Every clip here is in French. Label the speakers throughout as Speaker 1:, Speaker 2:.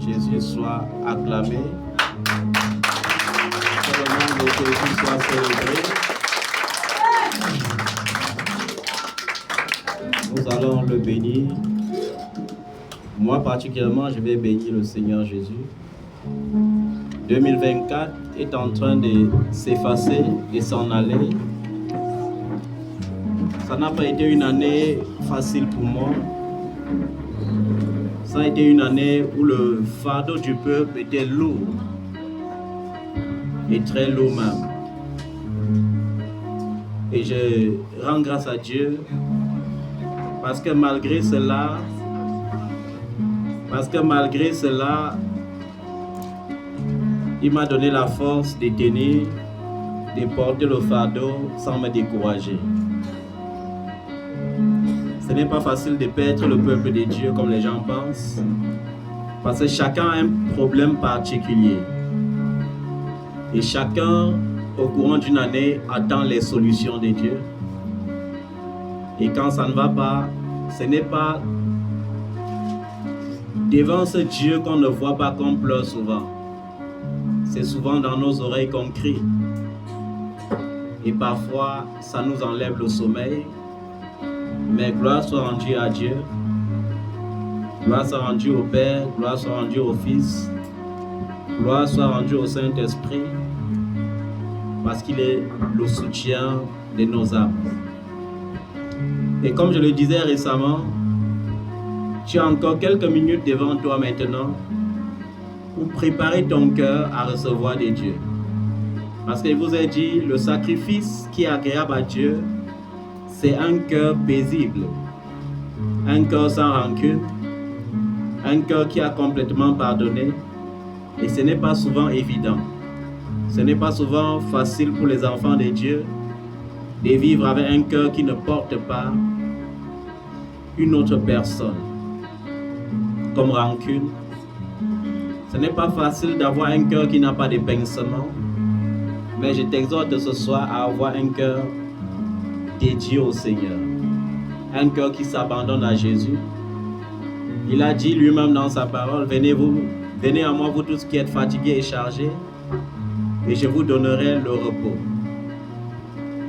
Speaker 1: Jésus soit acclamé. Que le nom de Jésus soit célébré. Nous allons le bénir. Moi particulièrement, je vais bénir le Seigneur Jésus. 2024 est en train de s'effacer et s'en aller. Ça n'a pas été une année facile pour moi. Ça a été une année où le fardeau du peuple était lourd. Et très lourd même. Et je rends grâce à Dieu parce que malgré cela, il m'a donné la force de tenir, de porter le fardeau sans me décourager. Ce n'est pas facile de perdre le peuple de Dieu comme les gens pensent, parce que chacun a un problème particulier. Et chacun, au courant d'une année, attend les solutions de Dieu. Et quand ça ne va pas, ce n'est pas devant ce Dieu qu'on ne voit pas, qu'on pleure souvent. C'est souvent dans nos oreilles qu'on crie. Et parfois, ça nous enlève le sommeil. Mais gloire soit rendue à Dieu. Gloire soit rendue au Père. Gloire soit rendue au Fils. Gloire soit rendue au Saint-Esprit. Parce qu'il est le soutien de nos âmes. Et comme je le disais récemment, tu as encore quelques minutes devant toi maintenant pour préparer ton cœur à recevoir de Dieu. Parce qu'il vous a dit, le sacrifice qui est agréable à Dieu, c'est un cœur paisible, un cœur sans rancune, un cœur qui a complètement pardonné. Et ce n'est pas souvent évident. Ce n'est pas souvent facile pour les enfants de Dieu de vivre avec un cœur qui ne porte pas une autre personne comme rancune. Ce n'est pas facile d'avoir un cœur qui n'a pas de pincement, mais je t'exhorte ce soir à avoir un cœur dédié au Seigneur, un cœur qui s'abandonne à Jésus. Il a dit lui-même dans sa parole, venez à moi vous tous qui êtes fatigués et chargés, et je vous donnerai le repos.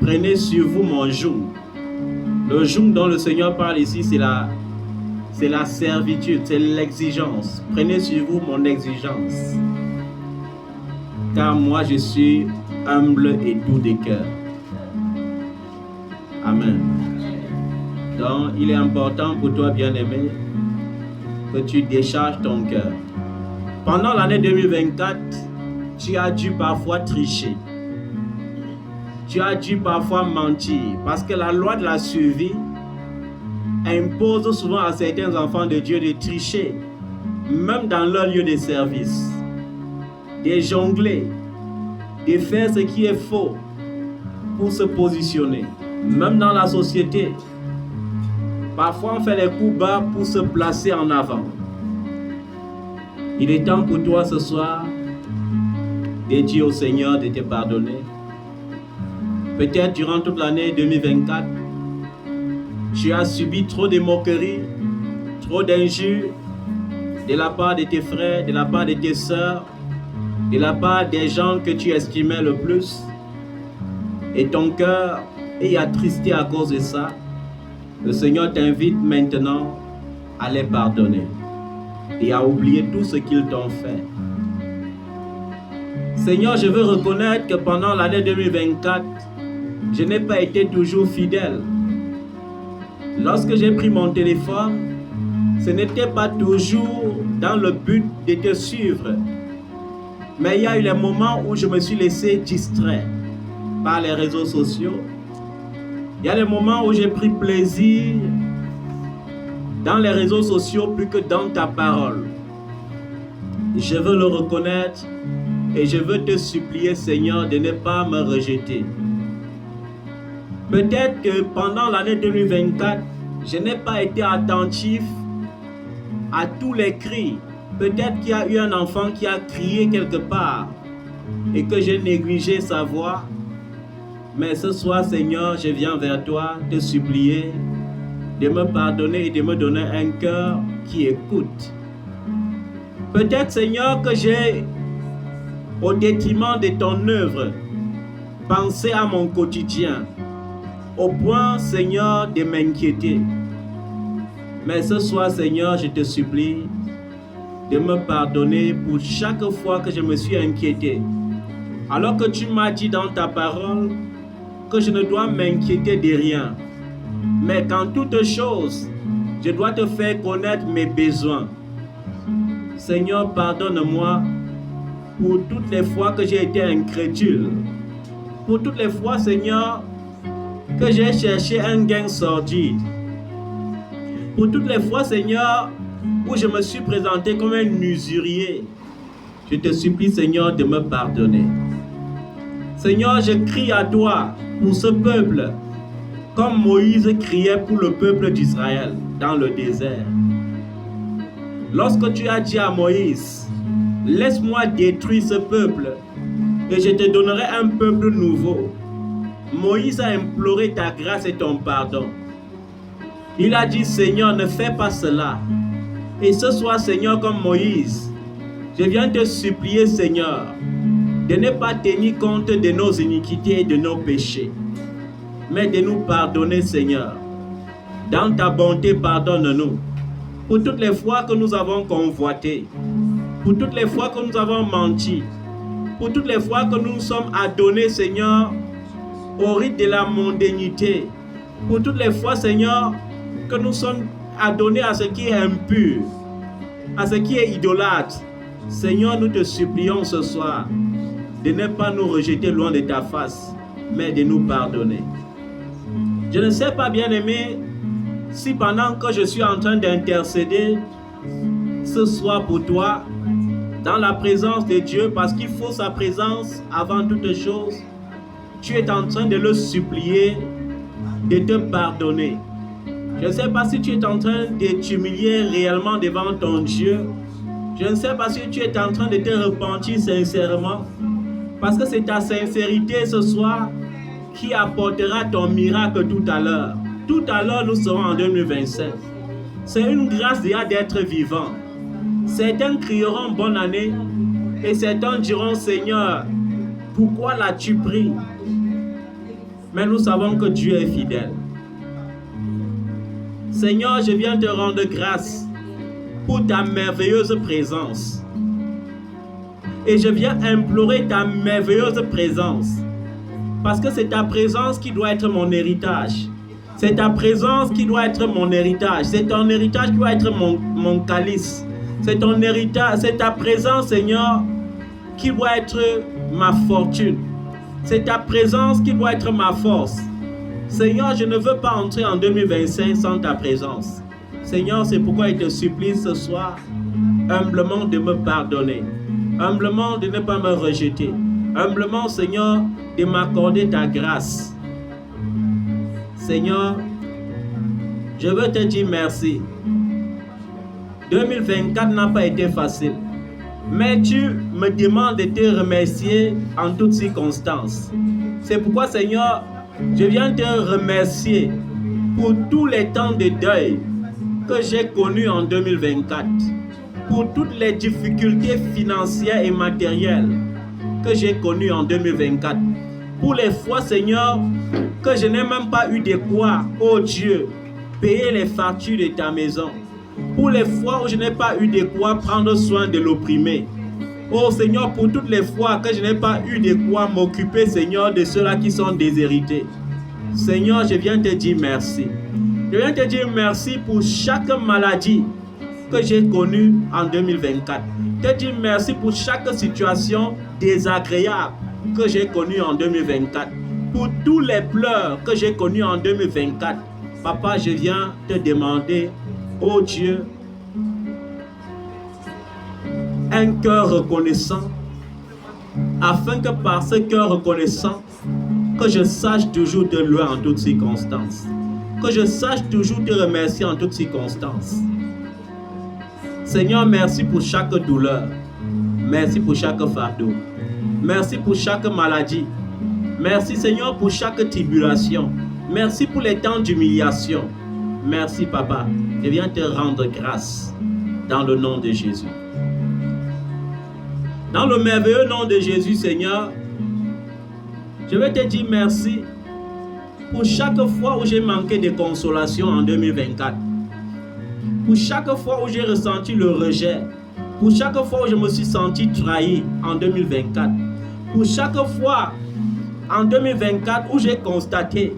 Speaker 1: Prenez sur vous mon joug. Le joug dont le Seigneur parle ici, c'est la servitude, c'est l'exigence. Prenez sur vous mon exigence. Car moi je suis humble et doux de cœur. Amen. Donc il est important pour toi, bien-aimé, que tu décharges ton cœur. Pendant l'année 2024, tu as dû parfois tricher. Tu as dû parfois mentir, parce que la loi de la survie impose souvent à certains enfants de Dieu de tricher, même dans leur lieu de service, de jongler, de faire ce qui est faux pour se positionner, même dans la société. Parfois on fait les coups bas pour se placer en avant. Il est temps pour toi ce soir de dire au Seigneur de te pardonner. Peut-être durant toute l'année 2024, tu as subi trop de moqueries, trop d'injures de la part de tes frères, de la part de tes sœurs, de la part des gens que tu estimais le plus. Et ton cœur est attristé à cause de ça. Le Seigneur t'invite maintenant à les pardonner et à oublier tout ce qu'ils t'ont fait. Seigneur, je veux reconnaître que pendant l'année 2024, je n'ai pas été toujours fidèle. Lorsque j'ai pris mon téléphone, ce n'était pas toujours dans le but de te suivre. Mais il y a eu les moments où je me suis laissé distraire par les réseaux sociaux. Il y a les moments où j'ai pris plaisir dans les réseaux sociaux plus que dans ta parole. Je veux le reconnaître et je veux te supplier, Seigneur, de ne pas me rejeter. Peut-être que pendant l'année 2024, je n'ai pas été attentif à tous les cris. Peut-être qu'il y a eu un enfant qui a crié quelque part et que j'ai négligé sa voix. Mais ce soir, Seigneur, je viens vers toi te supplier de me pardonner et de me donner un cœur qui écoute. Peut-être, Seigneur, que j'ai, au détriment de ton œuvre, pensé à mon quotidien, au point, Seigneur, de m'inquiéter. Mais ce soir, Seigneur, je te supplie de me pardonner pour chaque fois que je me suis inquiété. Alors que tu m'as dit dans ta parole que je ne dois m'inquiéter de rien. Mais qu'en toute chose, je dois te faire connaître mes besoins. Seigneur, pardonne-moi pour toutes les fois que j'ai été incrédule. Pour toutes les fois, Seigneur, que j'ai cherché un gain sordide. Pour toutes les fois, Seigneur, où je me suis présenté comme un usurier. Je te supplie, Seigneur, de me pardonner. Seigneur, je crie à toi pour ce peuple, comme Moïse criait pour le peuple d'Israël dans le désert. Lorsque tu as dit à Moïse, laisse-moi détruire ce peuple et je te donnerai un peuple nouveau. Moïse a imploré ta grâce et ton pardon. Il a dit, Seigneur, ne fais pas cela. Et ce soir, Seigneur, comme Moïse, je viens te supplier, Seigneur, de ne pas tenir compte de nos iniquités et de nos péchés, mais de nous pardonner, Seigneur. Dans ta bonté, pardonne-nous pour toutes les fois que nous avons convoité, pour toutes les fois que nous avons menti, pour toutes les fois que nous nous sommes adonnés, Seigneur, au rite de la mondanité, pour toutes les fois, Seigneur, que nous sommes adonnés à ce qui est impur, à ce qui est idolâtre. Seigneur, nous te supplions ce soir de ne pas nous rejeter loin de ta face, mais de nous pardonner. Je ne sais pas, bien-aimé, si pendant que je suis en train d'intercéder ce soir pour toi, dans la présence de Dieu, parce qu'il faut sa présence avant toute chose, tu es en train de le supplier de te pardonner. Je ne sais pas si tu es en train de t'humilier réellement devant ton Dieu. Je ne sais pas si tu es en train de te repentir sincèrement. Parce que c'est ta sincérité ce soir qui apportera ton miracle tout à l'heure. Tout à l'heure, nous serons en 2025. C'est une grâce déjà d'être vivant. Certains crieront bonne année et certains diront, Seigneur, pourquoi l'as-tu pris? Mais nous savons que Dieu est fidèle. Seigneur, je viens te rendre grâce pour ta merveilleuse présence. Et je viens implorer ta merveilleuse présence. Parce que c'est ta présence qui doit être mon héritage. C'est ta présence qui doit être mon héritage. C'est ton héritage qui doit être mon calice. C'est ton héritage, c'est ta présence, Seigneur, qui doit être ma fortune. C'est ta présence qui doit être ma force. Seigneur, je ne veux pas entrer en 2025 sans ta présence. Seigneur, c'est pourquoi je te supplie ce soir, humblement de me pardonner. Humblement de ne pas me rejeter. Humblement, Seigneur, de m'accorder ta grâce. Seigneur, je veux te dire merci. 2024 n'a pas été facile. Mais tu me demandes de te remercier en toutes circonstances. C'est pourquoi, Seigneur, je viens te remercier pour tous les temps de deuil que j'ai connus en 2024. Pour toutes les difficultés financières et matérielles que j'ai connues en 2024. Pour les fois, Seigneur, que je n'ai même pas eu de quoi, oh Dieu, payer les factures de ta maison. Pour les fois où je n'ai pas eu de quoi prendre soin de l'opprimé. Oh Seigneur, pour toutes les fois que je n'ai pas eu de quoi m'occuper, Seigneur, de ceux-là qui sont déshérités. Seigneur, je viens te dire merci. Je viens te dire merci pour chaque maladie que j'ai connue en 2024. Te dire merci pour chaque situation désagréable que j'ai connue en 2024. Pour tous les pleurs que j'ai connus en 2024. Papa, je viens te demander, oh Dieu, un cœur reconnaissant, afin que par ce cœur reconnaissant, que je sache toujours te louer en toutes circonstances, que je sache toujours te remercier en toutes circonstances. Seigneur, merci pour chaque douleur, merci pour chaque fardeau, merci pour chaque maladie, merci Seigneur pour chaque tribulation, merci pour les temps d'humiliation. Merci Papa, je viens te rendre grâce dans le nom de Jésus. Dans le merveilleux nom de Jésus, Seigneur, je vais te dire merci pour chaque fois où j'ai manqué de consolation en 2024. Pour chaque fois où j'ai ressenti le rejet. Pour chaque fois où je me suis senti trahi en 2024. Pour chaque fois en 2024 où j'ai constaté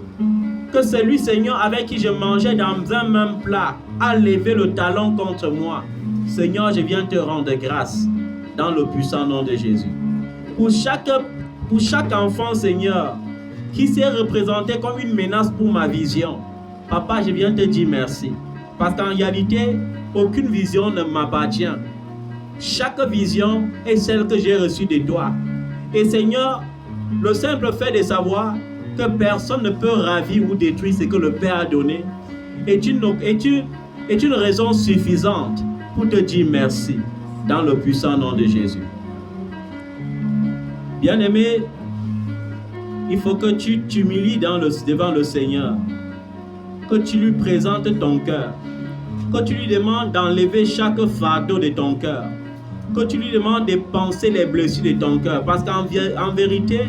Speaker 1: que celui, Seigneur, avec qui je mangeais dans un même plat a levé le talon contre moi. Seigneur, je viens te rendre grâce dans le puissant nom de Jésus. Pour chaque enfant, Seigneur, qui s'est représenté comme une menace pour ma vision, Papa, je viens te dire merci. Parce qu'en réalité, aucune vision ne m'appartient. Chaque vision est celle que j'ai reçue de toi. Et Seigneur, le simple fait de savoir que personne ne peut ravir ou détruire ce que le Père a donné est une raison suffisante pour te dire merci dans le puissant nom de Jésus. Bien-aimé, il faut que tu t'humilies devant le Seigneur, que tu lui présentes ton cœur, que tu lui demandes d'enlever chaque fardeau de ton cœur, que tu lui demandes de penser les blessures de ton cœur, parce qu'en vérité,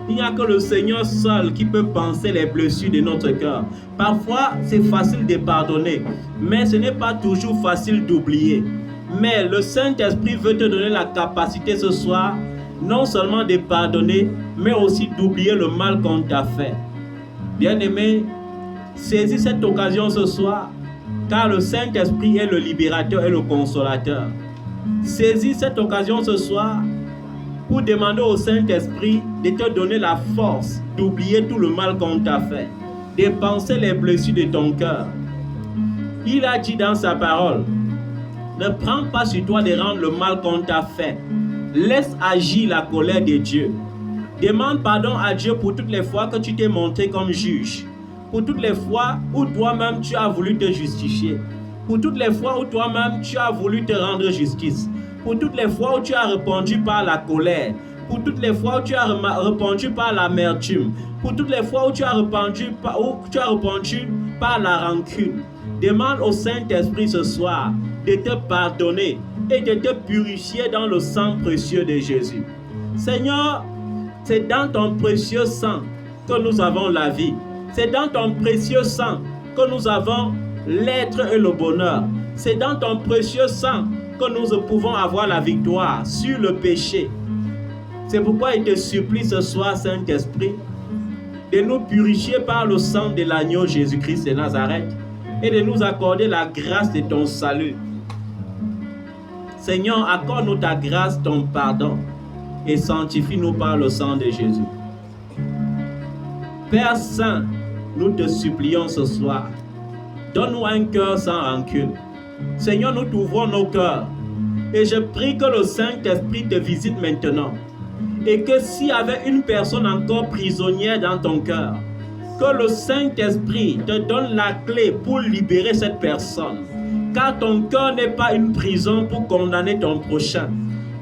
Speaker 1: il n'y a que le Seigneur seul qui peut penser les blessures de notre cœur. Parfois, c'est facile de pardonner, mais ce n'est pas toujours facile d'oublier. Mais le Saint-Esprit veut te donner la capacité ce soir, non seulement de pardonner, mais aussi d'oublier le mal qu'on t'a fait. Bien-aimé, saisis cette occasion ce soir, car le Saint-Esprit est le libérateur et le consolateur. Saisis cette occasion ce soir pour demander au Saint-Esprit de te donner la force d'oublier tout le mal qu'on t'a fait, de penser les blessures de ton cœur. Il a dit dans sa parole, ne prends pas sur toi de rendre le mal qu'on t'a fait. Laisse agir la colère de Dieu. Demande pardon à Dieu pour toutes les fois que tu t'es montré comme juge. Pour toutes les fois où toi-même tu as voulu te justifier. Pour toutes les fois où toi-même tu as voulu te rendre justice. Pour toutes les fois où tu as répondu par la colère. Pour toutes les fois où tu as répondu par l'amertume. Pour toutes les fois où tu as répondu par la rancune. Demande au Saint-Esprit ce soir de te pardonner et de te purifier dans le sang précieux de Jésus. Seigneur, c'est dans ton précieux sang que nous avons la vie. C'est dans ton précieux sang que nous avons l'être et le bonheur. C'est dans ton précieux sang que nous pouvons avoir la victoire sur le péché. C'est pourquoi il te supplie ce soir, Saint-Esprit, de nous purifier par le sang de l'agneau Jésus-Christ de Nazareth et de nous accorder la grâce de ton salut. Seigneur, accorde-nous ta grâce, ton pardon et sanctifie-nous par le sang de Jésus. Père Saint, nous te supplions ce soir, donne-nous un cœur sans rancune. Seigneur, nous t'ouvrons nos cœurs et je prie que le Saint-Esprit te visite maintenant et que s'il y avait une personne encore prisonnière dans ton cœur, que le Saint-Esprit te donne la clé pour libérer cette personne. Car ton cœur n'est pas une prison pour condamner ton prochain.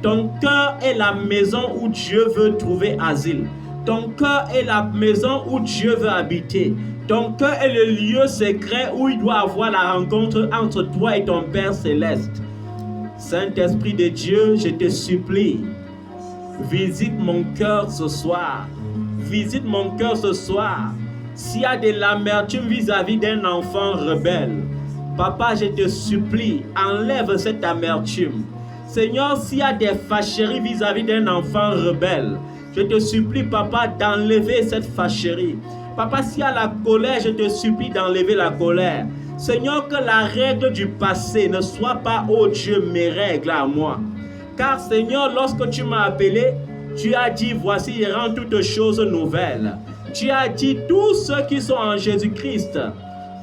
Speaker 1: Ton cœur est la maison où Dieu veut trouver asile. Ton cœur est la maison où Dieu veut habiter. Ton cœur est le lieu secret où il doit avoir la rencontre entre toi et ton Père Céleste. Saint-Esprit de Dieu, je te supplie, visite mon cœur ce soir. Visite mon cœur ce soir. S'il y a de l'amertume vis-à-vis d'un enfant rebelle, Papa, je te supplie, enlève cette amertume. Seigneur, s'il y a des fâcheries vis-à-vis d'un enfant rebelle, je te supplie, Papa, d'enlever cette fâcherie. Papa, s'il y a la colère, je te supplie d'enlever la colère. Seigneur, que la règle du passé ne soit pas, oh Dieu, mes règles à moi. Car Seigneur, lorsque tu m'as appelé, tu as dit, voici, je rends toutes choses nouvelles. Tu as dit, tous ceux qui sont en Jésus-Christ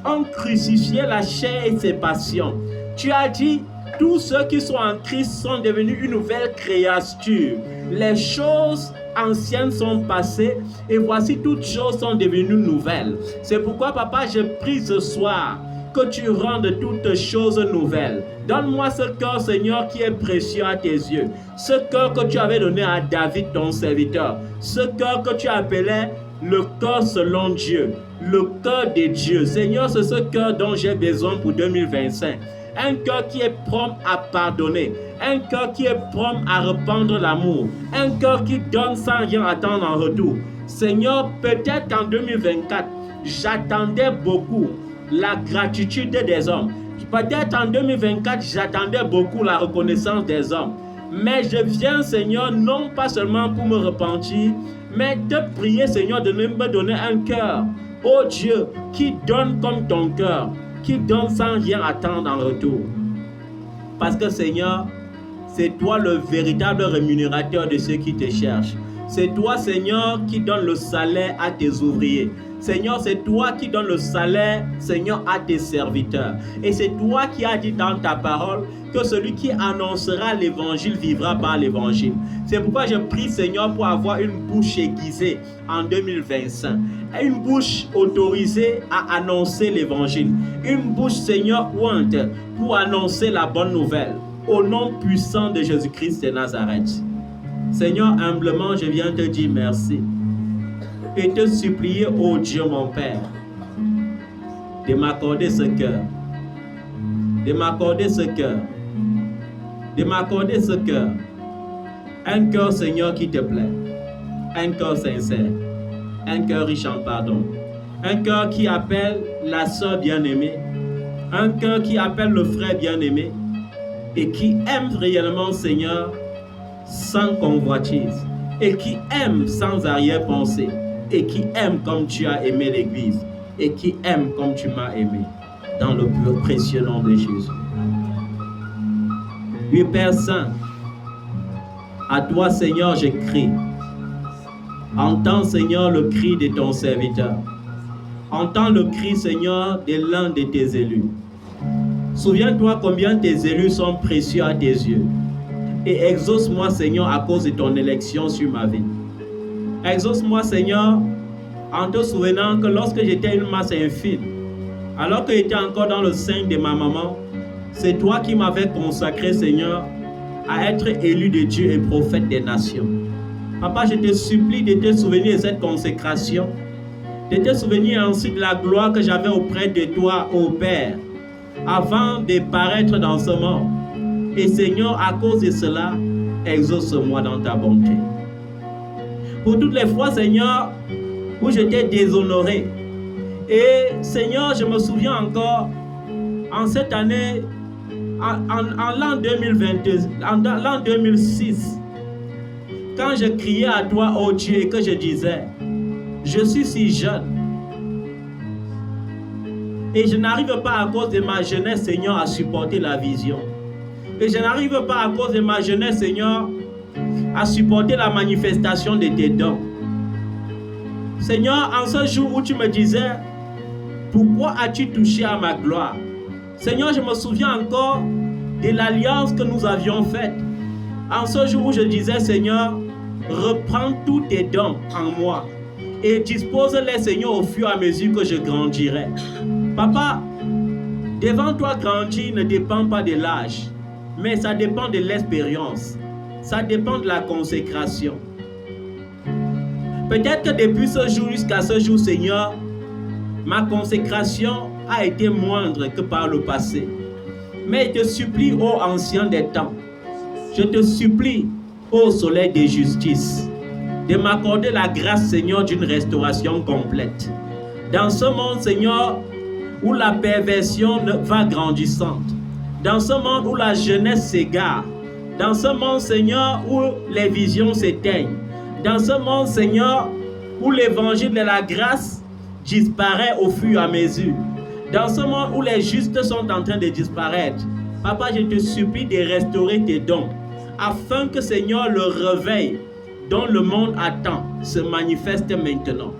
Speaker 1: ont crucifié la chair et ses passions. Tu as dit, tous ceux qui sont en Christ sont devenus une nouvelle créature. Les choses anciennes sont passées et voici toutes choses sont devenues nouvelles. C'est pourquoi, Papa, je prie ce soir que tu rendes toutes choses nouvelles. Donne-moi ce cœur, Seigneur, qui est précieux à tes yeux. Ce cœur que tu avais donné à David, ton serviteur. Ce cœur que tu appelais le cœur selon Dieu. Le cœur de Dieu. Seigneur, c'est ce cœur dont j'ai besoin pour 2025. un cœur qui est prompt à pardonner, un cœur qui est prompt à répandre l'amour, un cœur qui donne sans rien attendre en retour. Seigneur, peut-être qu'en 2024, j'attendais beaucoup la gratitude des hommes. Peut-être en 2024, j'attendais beaucoup la reconnaissance des hommes. Mais je viens, Seigneur, non pas seulement pour me repentir, mais te prier, Seigneur, de me donner un cœur, oh Dieu, qui donne comme ton cœur, qui donne sans rien attendre en retour. Parce que, Seigneur, c'est toi le véritable rémunérateur de ceux qui te cherchent. C'est toi, Seigneur, qui donne le salaire à tes ouvriers. Seigneur, c'est toi qui donnes le salaire, Seigneur, à tes serviteurs. Et c'est toi qui as dit dans ta parole que celui qui annoncera l'évangile vivra par l'évangile. C'est pourquoi je prie, Seigneur, pour avoir une bouche aiguisée en 2025. Une bouche autorisée à annoncer l'évangile. Une bouche, Seigneur, ointe pour annoncer la bonne nouvelle. Au nom puissant de Jésus-Christ de Nazareth. Seigneur, humblement, je viens te dire merci. Et te supplier, ô Dieu mon Père, de m'accorder ce cœur, de m'accorder ce cœur, de m'accorder ce cœur, un cœur, Seigneur, qui te plaît, un cœur sincère, un cœur riche en pardon, un cœur qui appelle la sœur bien-aimée, un cœur qui appelle le frère bien-aimé et qui aime réellement, Seigneur, sans convoitise, et qui aime sans arrière-pensée, et qui aime comme tu as aimé l'Église, et qui aime comme tu m'as aimé, dans le plus précieux nom de Jésus. Oui, Père Saint, à toi, Seigneur, je crie. Entends, Seigneur, le cri de ton serviteur. Entends le cri, Seigneur, de l'un de tes élus. Souviens-toi combien tes élus sont précieux à tes yeux. Et exauce-moi, Seigneur, à cause de ton élection sur ma vie. Exauce-moi, Seigneur, en te souvenant que lorsque j'étais une masse infime, alors que j'étais encore dans le sein de ma maman, c'est toi qui m'avais consacré, Seigneur, à être élu de Dieu et prophète des nations. Papa, je te supplie de te souvenir de cette consécration, de te souvenir ensuite de la gloire que j'avais auprès de toi, ô Père, avant de paraître dans ce monde. Et Seigneur, à cause de cela, exauce-moi dans ta bonté. Pour toutes les fois, Seigneur, où j'étais déshonoré. Et Seigneur, je me souviens encore, en cette année, en l'an 2022, en l'an 2006, quand je criais à toi, ô Dieu, et que je disais, je suis si jeune, et je n'arrive pas à cause de ma jeunesse, Seigneur, à supporter la vision. Et je n'arrive pas à cause de ma jeunesse, Seigneur, à supporter la manifestation de tes dons. Seigneur, en ce jour où tu me disais, pourquoi as-tu touché à ma gloire? Seigneur, je me souviens encore de l'alliance que nous avions faite. En ce jour où je disais, Seigneur, reprends tous tes dons en moi et dispose-les, Seigneur, au fur et à mesure que je grandirai. Papa, devant toi, grandir ne dépend pas de l'âge, mais ça dépend de l'expérience. Ça dépend de la consécration. Peut-être que depuis ce jour jusqu'à ce jour, Seigneur, ma consécration a été moindre que par le passé. Mais je te supplie, ô ancien des temps, je te supplie, ô soleil de justice, de m'accorder la grâce, Seigneur, d'une restauration complète. Dans ce monde, Seigneur, où la perversion va grandissante, dans ce monde où la jeunesse s'égare, dans ce monde, Seigneur, où les visions s'éteignent, dans ce monde, Seigneur, où l'évangile de la grâce disparaît au fur et à mesure, dans ce monde où les justes sont en train de disparaître, Papa, je te supplie de restaurer tes dons, afin que, Seigneur, le réveil dont le monde attend se manifeste maintenant.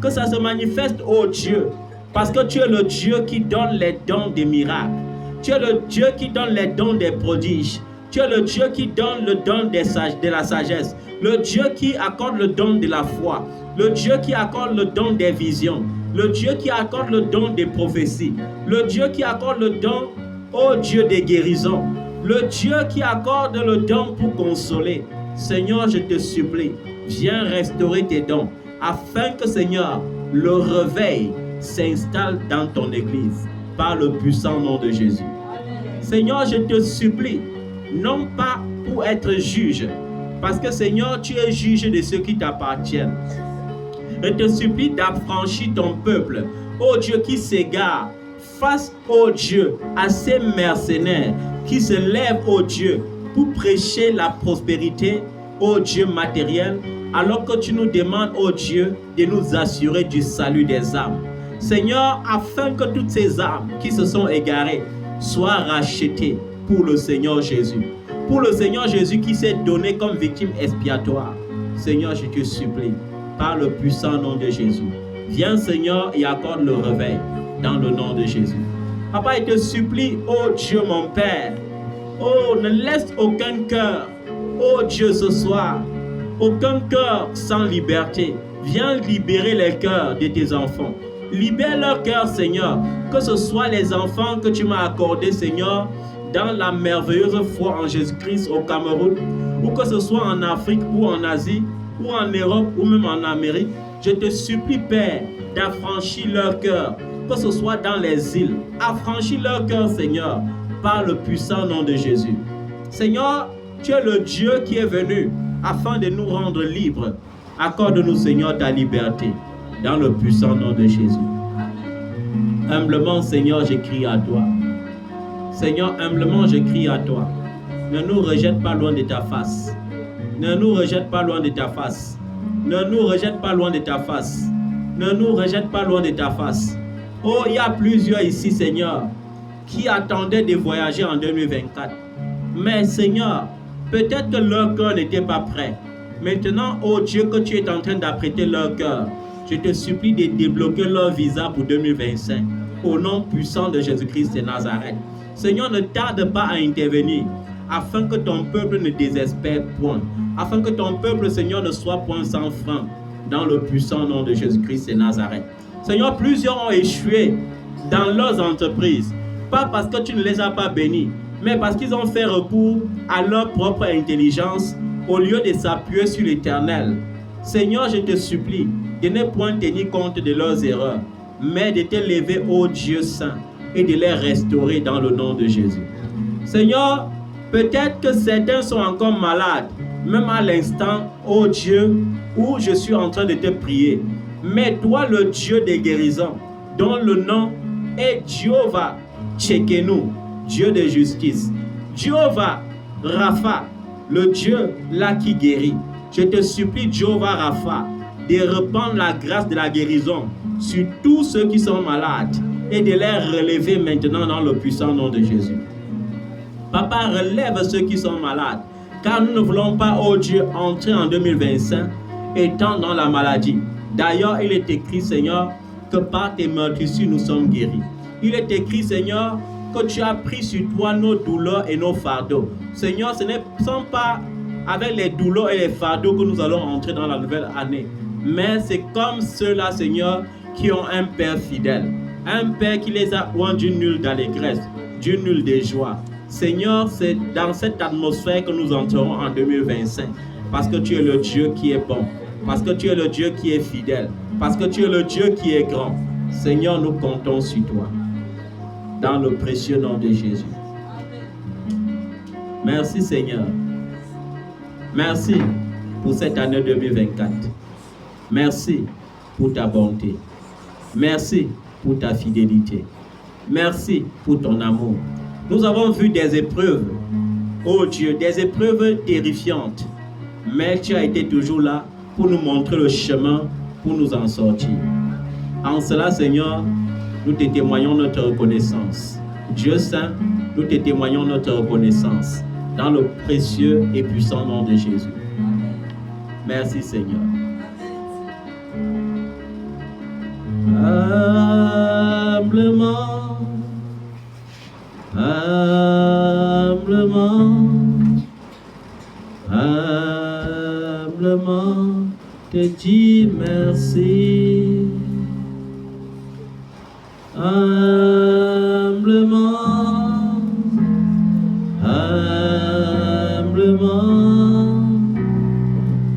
Speaker 1: Que ça se manifeste, ô Dieu, parce que tu es le Dieu qui donne les dons des miracles. Tu es le Dieu qui donne les dons des prodiges. Tu es le Dieu qui donne le don de la sagesse. Le Dieu qui accorde le don de la foi. Le Dieu qui accorde le don des visions. Le Dieu qui accorde le don des prophéties. Le Dieu qui accorde le don, ô Dieu des guérisons. Le Dieu qui accorde le don pour consoler. Seigneur, je te supplie, viens restaurer tes dons, afin que, Seigneur, le réveil s'installe dans ton Église, par le puissant nom de Jésus. Seigneur, je te supplie, non pas pour être juge, parce que Seigneur, tu es juge de ceux qui t'appartiennent. Je te supplie d'affranchir ton peuple, ô Dieu, qui s'égare face, ô Dieu, à ces mercenaires qui se lèvent, ô Dieu, pour prêcher la prospérité, ô Dieu matériel, alors que tu nous demandes, ô Dieu, de nous assurer du salut des âmes. Seigneur, afin que toutes ces âmes qui se sont égarées soient rachetées pour le Seigneur Jésus. Pour le Seigneur Jésus qui s'est donné comme victime expiatoire. Seigneur, je te supplie, par le puissant nom de Jésus, viens Seigneur et accorde le réveil dans le nom de Jésus. Papa, je te supplie, ô Dieu mon Père, oh, ne laisse aucun cœur, ô Dieu, ce soir, aucun cœur sans liberté. Viens libérer les cœurs de tes enfants. Libère leur cœur, Seigneur, que ce soit les enfants que tu m'as accordés, Seigneur, dans la merveilleuse foi en Jésus-Christ au Cameroun, ou que ce soit en Afrique ou en Asie, ou en Europe ou même en Amérique. Je te supplie, Père, d'affranchir leur cœur, que ce soit dans les îles. Affranchis leur cœur, Seigneur, par le puissant nom de Jésus. Seigneur, tu es le Dieu qui est venu afin de nous rendre libres. Accorde-nous, Seigneur, ta liberté, dans le puissant nom de Jésus. Humblement, Seigneur, je crie à toi. Seigneur, humblement, je crie à toi. Ne nous rejette pas loin de ta face. Ne nous rejette pas loin de ta face. Ne nous rejette pas loin de ta face. Ne nous rejette pas loin de ta face. Oh, il y a plusieurs ici, Seigneur, qui attendaient de voyager en 2024. Mais, Seigneur, peut-être que leur cœur n'était pas prêt. Maintenant, oh Dieu, que tu es en train d'apprêter leur cœur, je te supplie de débloquer leur visa pour 2025. Au nom puissant de Jésus-Christ de Nazareth. Seigneur, ne tarde pas à intervenir, afin que ton peuple ne désespère point, afin que ton peuple, Seigneur, ne soit point sans frein, dans le puissant nom de Jésus-Christ de Nazareth. Seigneur, plusieurs ont échoué dans leurs entreprises, pas parce que tu ne les as pas bénis, mais parce qu'ils ont fait recours à leur propre intelligence au lieu de s'appuyer sur l'Éternel. Seigneur, je te supplie de ne point tenir compte de leurs erreurs, mais de te lever, ô Dieu saint, et de les restaurer dans le nom de Jésus. Seigneur, peut-être que certains sont encore malades, même à l'instant, ô Dieu, où je suis en train de te prier. Mais toi, le Dieu des guérisons, dont le nom est Jéhovah Tchekenu, Dieu de justice, Jéhovah Rapha, le Dieu là qui guérit. Je te supplie, Jéhovah Rapha, de répandre la grâce de la guérison sur tous ceux qui sont malades et de les relever maintenant dans le puissant nom de Jésus. Papa, relève ceux qui sont malades, car nous ne voulons pas, oh Dieu, entrer en 2025 étant dans la maladie. D'ailleurs, il est écrit, Seigneur, que par tes meurtrissures nous sommes guéris. Il est écrit, Seigneur, que tu as pris sur toi nos douleurs et nos fardeaux. Seigneur, ce ne sont pas avec les douleurs et les fardeaux que nous allons entrer dans la nouvelle année, mais c'est comme ceux-là, Seigneur, qui ont un Père fidèle. Un Père qui les a oints d'une nulle d'allégresse, d'une nulle de joie. Seigneur, c'est dans cette atmosphère que nous entrerons en 2025. Parce que tu es le Dieu qui est bon. Parce que tu es le Dieu qui est fidèle. Parce que tu es le Dieu qui est grand. Seigneur, nous comptons sur toi. Dans le précieux nom de Jésus. Merci Seigneur. Merci pour cette année 2024. Merci pour ta bonté. Merci pour ta fidélité. Merci pour ton amour. Nous avons vu des épreuves, oh Dieu, des épreuves terrifiantes. Mais tu as été toujours là pour nous montrer le chemin, pour nous en sortir. En cela, Seigneur, nous te témoignons notre reconnaissance. Dieu Saint, nous te témoignons notre reconnaissance. Dans le précieux et puissant nom de Jésus. Merci Seigneur. Humblement, humblement, humblement, te dis merci. Humblement, humblement,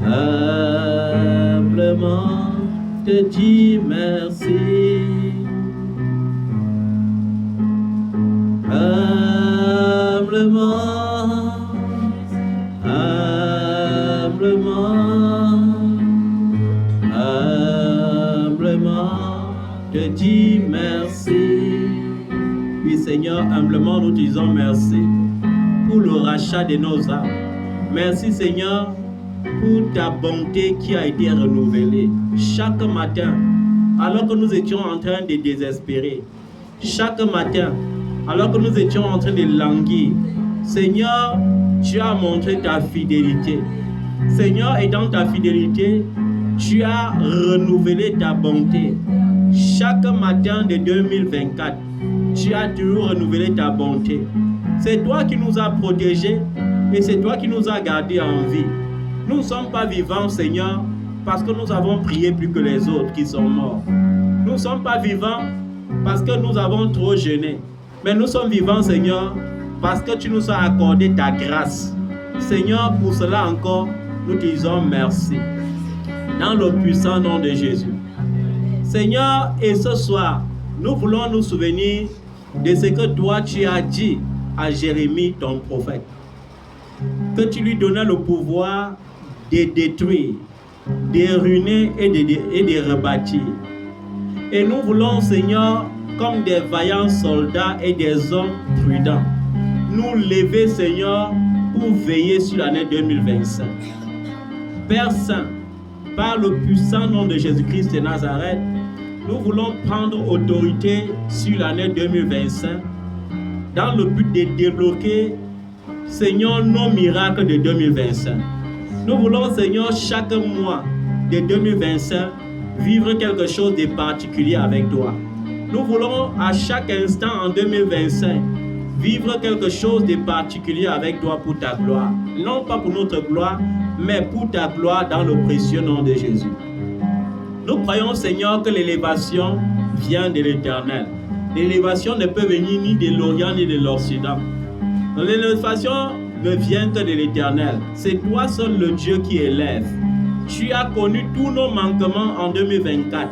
Speaker 1: humblement, te dis merci. Humblement, Seigneur, humblement nous disons merci pour le rachat de nos âmes. Merci Seigneur pour ta bonté qui a été renouvelée chaque matin alors que nous étions en train de désespérer. Chaque matin alors que nous étions en train de languir. Seigneur, tu as montré ta fidélité. Seigneur, et dans ta fidélité, tu as renouvelé ta bonté. Chaque matin de 2024, tu as toujours renouvelé ta bonté. C'est toi qui nous as protégés et c'est toi qui nous as gardés en vie. Nous ne sommes pas vivants, Seigneur, parce que nous avons prié plus que les autres qui sont morts. Nous ne sommes pas vivants parce que nous avons trop jeûné. Mais nous sommes vivants, Seigneur, parce que tu nous as accordé ta grâce. Seigneur, pour cela encore, nous te disons merci. Dans le puissant nom de Jésus. Seigneur, et ce soir, nous voulons nous souvenir de ce que toi tu as dit à Jérémie, ton prophète. Que tu lui donnais le pouvoir de détruire, de ruiner et de rebâtir. Et nous voulons, Seigneur, comme des vaillants soldats et des hommes prudents, nous lever, Seigneur, pour veiller sur l'année 2025. Père Saint, par le puissant nom de Jésus-Christ de Nazareth, nous voulons prendre autorité sur l'année 2025 dans le but de débloquer, Seigneur, nos miracles de 2025. Nous voulons, Seigneur, chaque mois de 2025, vivre quelque chose de particulier avec toi. Nous voulons à chaque instant en 2025 vivre quelque chose de particulier avec toi pour ta gloire. Non pas pour notre gloire, mais pour ta gloire dans le précieux nom de Jésus. Nous croyons, Seigneur, que l'élévation vient de l'Éternel. L'élévation ne peut venir ni de l'Orient ni de l'Occident. L'élévation ne vient que de l'Éternel. C'est toi seul le Dieu qui élève. Tu as connu tous nos manquements en 2024.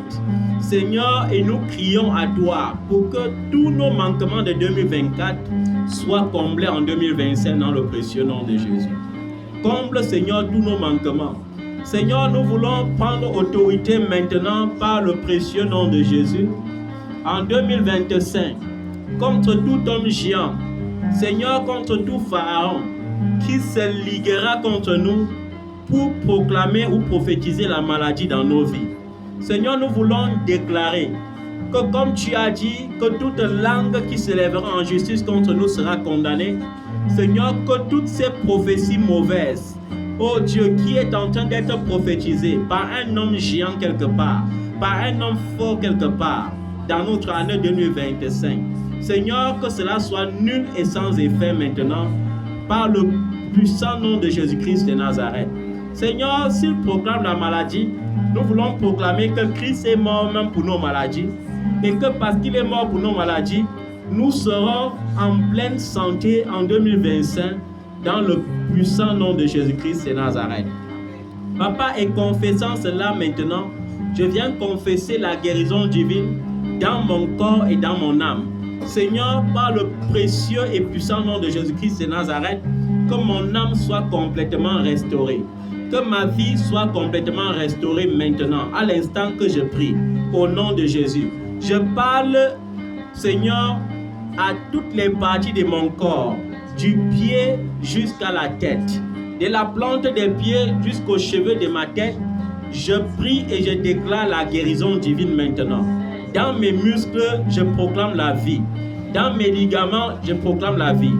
Speaker 1: Seigneur, et nous crions à toi pour que tous nos manquements de 2024 soient comblés en 2025 dans le précieux nom de Jésus. Comble, Seigneur, tous nos manquements. Seigneur, nous voulons prendre autorité maintenant par le précieux nom de Jésus. En 2025, contre tout homme géant, Seigneur, contre tout pharaon qui se liguera contre nous pour proclamer ou prophétiser la maladie dans nos vies. Seigneur, nous voulons déclarer que comme tu as dit, que toute langue qui se lèvera en justice contre nous sera condamnée. Seigneur, que toutes ces prophéties mauvaises, oh Dieu, qui est en train d'être prophétisée par un homme géant quelque part, par un homme fort quelque part, dans notre année 2025. Seigneur, que cela soit nul et sans effet maintenant, par le puissant nom de Jésus-Christ de Nazareth. Seigneur, s'il proclame la maladie, nous voulons proclamer que Christ est mort même pour nos maladies, et que parce qu'il est mort pour nos maladies, nous serons en pleine santé en 2025 dans le puissant nom de Jésus-Christ de Nazareth. Papa, et confessant cela maintenant, je viens confesser la guérison divine dans mon corps et dans mon âme. Seigneur, par le précieux et puissant nom de Jésus-Christ de Nazareth, que mon âme soit complètement restaurée. Que ma vie soit complètement restaurée maintenant, à l'instant que je prie, au nom de Jésus. Je parle, Seigneur, à toutes les parties de mon corps, du pied jusqu'à la tête, de la plante des pieds jusqu'aux cheveux de ma tête. Je prie et je déclare la guérison divine maintenant. Dans mes muscles, je proclame la vie. Dans mes ligaments, je proclame la vie.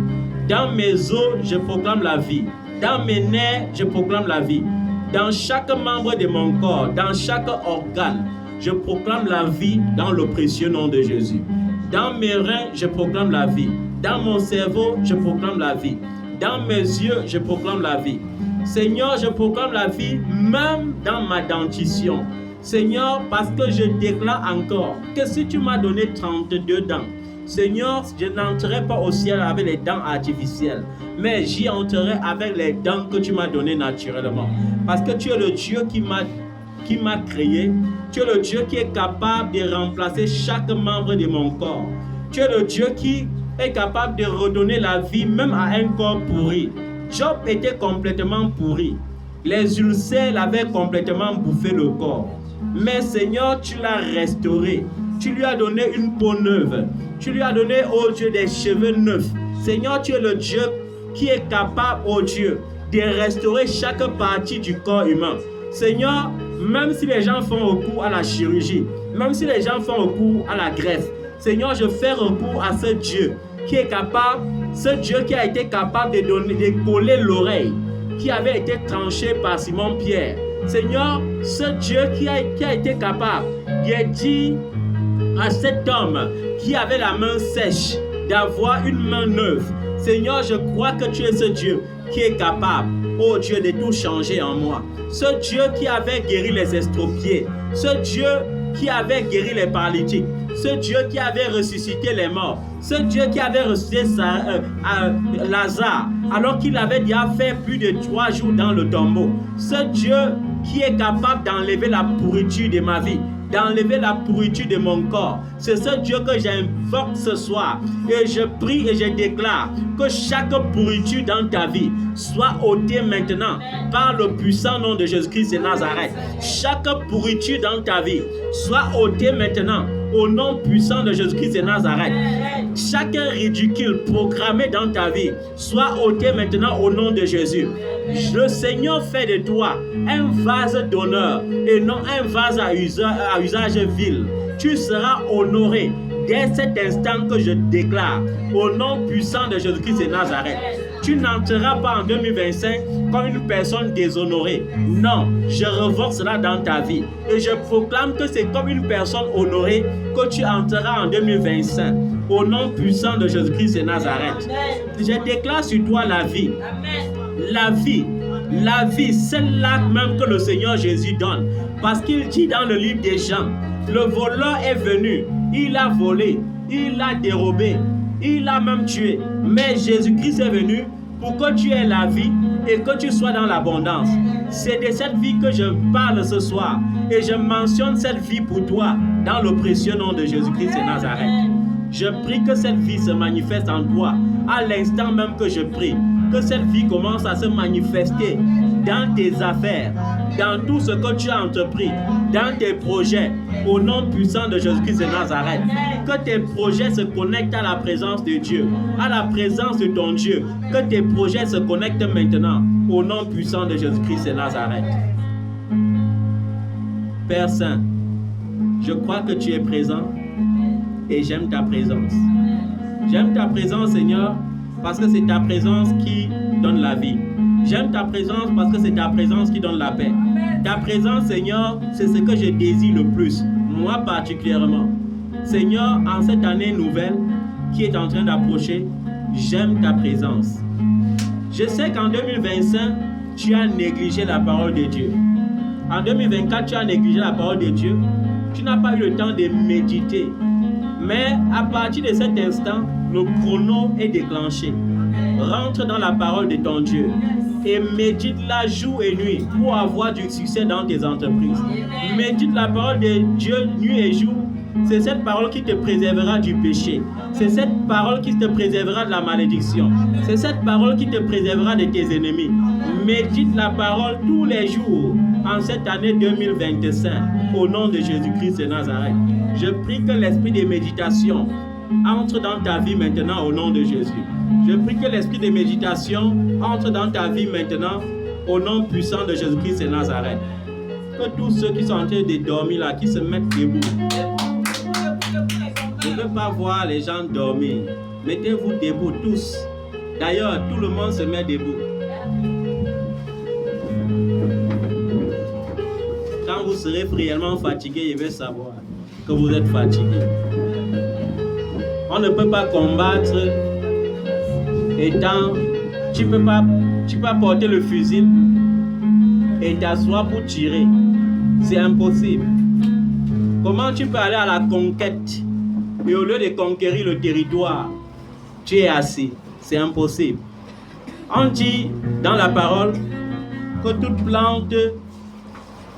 Speaker 1: Dans mes os, je proclame la vie. Dans mes nerfs, je proclame la vie. Dans chaque membre de mon corps, dans chaque organe, je proclame la vie dans le précieux nom de Jésus. Dans mes reins, je proclame la vie. Dans mon cerveau, je proclame la vie. Dans mes yeux, je proclame la vie. Seigneur, je proclame la vie même dans ma dentition. Seigneur, parce que je déclare encore que si tu m'as donné 32 dents, Seigneur, je n'entrerai pas au ciel avec les dents artificielles, mais j'y entrerai avec les dents que tu m'as données naturellement. Parce que tu es le Dieu qui m'a créé. Tu es le Dieu qui est capable de remplacer chaque membre de mon corps. Tu es le Dieu qui est capable de redonner la vie même à un corps pourri. Job était complètement pourri. Les ulcères l'avaient complètement bouffé le corps. Mais Seigneur, tu l'as restauré. Tu lui as donné une peau neuve. Tu lui as donné, oh Dieu, des cheveux neufs. Seigneur, tu es le Dieu qui est capable, oh Dieu, de restaurer chaque partie du corps humain. Seigneur, même si les gens font recours à la chirurgie, même si les gens font recours à la greffe, Seigneur, je fais recours à ce Dieu qui est capable, ce Dieu qui a été capable de coller l'oreille qui avait été tranchée par Simon Pierre. Seigneur, ce Dieu qui a été capable de dire à cet homme qui avait la main sèche d'avoir une main neuve. Seigneur, je crois que tu es ce Dieu qui est capable, oh Dieu, de tout changer en moi. Ce Dieu qui avait guéri les estropiés, ce Dieu qui avait guéri les paralytiques, ce Dieu qui avait ressuscité les morts, ce Dieu qui avait ressuscité Lazare alors qu'il avait déjà fait plus de 3 jours dans le tombeau. Ce Dieu qui est capable d'enlever la pourriture de ma vie, d'enlever la pourriture de mon corps. C'est ce Dieu que j'invoque ce soir. Et je prie et je déclare que chaque pourriture dans ta vie soit ôtée maintenant par le puissant nom de Jésus-Christ de Nazareth. Chaque pourriture dans ta vie soit ôtée maintenant au nom puissant de Jésus-Christ de Nazareth. Chaque ridicule programmé dans ta vie soit ôté maintenant au nom de Jésus. Le Seigneur fait de toi un vase d'honneur et non un vase à usage vil. Tu seras honoré dès cet instant que je déclare au nom puissant de Jésus-Christ de Nazareth. Tu n'entreras pas en 2025 comme une personne déshonorée. Non, je revoque cela dans ta vie. Et je proclame que c'est comme une personne honorée que tu entreras en 2025. Au nom puissant de Jésus-Christ de Nazareth. Je déclare sur toi la vie. La vie, c'est l'acte même que le Seigneur Jésus donne. Parce qu'il dit dans le livre des Jean, le voleur est venu, il a volé, il a dérobé, il a même tué. Mais Jésus-Christ est venu pour que tu aies la vie et que tu sois dans l'abondance. C'est de cette vie que je parle ce soir. Et je mentionne cette vie pour toi dans le précieux nom de Jésus-Christ de Nazareth. Je prie que cette vie se manifeste en toi à l'instant même que je prie. Que cette vie commence à se manifester dans tes affaires, dans tout ce que tu as entrepris, dans tes projets, au nom puissant de Jésus-Christ de Nazareth. Que tes projets se connectent à la présence de Dieu, à la présence de ton Dieu. Que tes projets se connectent maintenant, au nom puissant de Jésus-Christ de Nazareth. Père Saint, je crois que tu es présent et j'aime ta présence. J'aime ta présence, Seigneur, parce que c'est ta présence qui donne la vie. J'aime ta présence parce que c'est ta présence qui donne la paix. Ta présence, Seigneur, c'est ce que je désire le plus, moi particulièrement. Seigneur, en cette année nouvelle qui est en train d'approcher, j'aime ta présence. Je sais qu'en 2025, tu as négligé la parole de Dieu. En 2024, tu as négligé la parole de Dieu. Tu n'as pas eu le temps de méditer. Mais à partir de cet instant, le chrono est déclenché. Rentre dans la parole de ton Dieu et médite-la jour et nuit pour avoir du succès dans tes entreprises. Médite la parole de Dieu nuit et jour. C'est cette parole qui te préservera du péché. C'est cette parole qui te préservera de la malédiction. C'est cette parole qui te préservera de tes ennemis. Médite la parole tous les jours en cette année 2025 au nom de Jésus-Christ de Nazareth. Je prie que l'esprit de méditation entre dans ta vie maintenant au nom de Jésus. Je prie que l'esprit de méditation entre dans ta vie maintenant au nom puissant de Jésus-Christ de Nazareth. Que tous ceux qui sont en train de dormir là, qui se mettent debout. Je ne veux pas voir les gens dormir. Mettez-vous debout tous. D'ailleurs, tout le monde se met debout. Quand vous serez réellement fatigué, je vais savoir que vous êtes fatigué. On ne peut pas combattre étant tu peux pas porter le fusil et t'asseoir pour tirer. C'est impossible. Comment tu peux aller à la conquête et au lieu de conquérir le territoire, tu es assis? C'est impossible. On dit dans la parole que toute plante,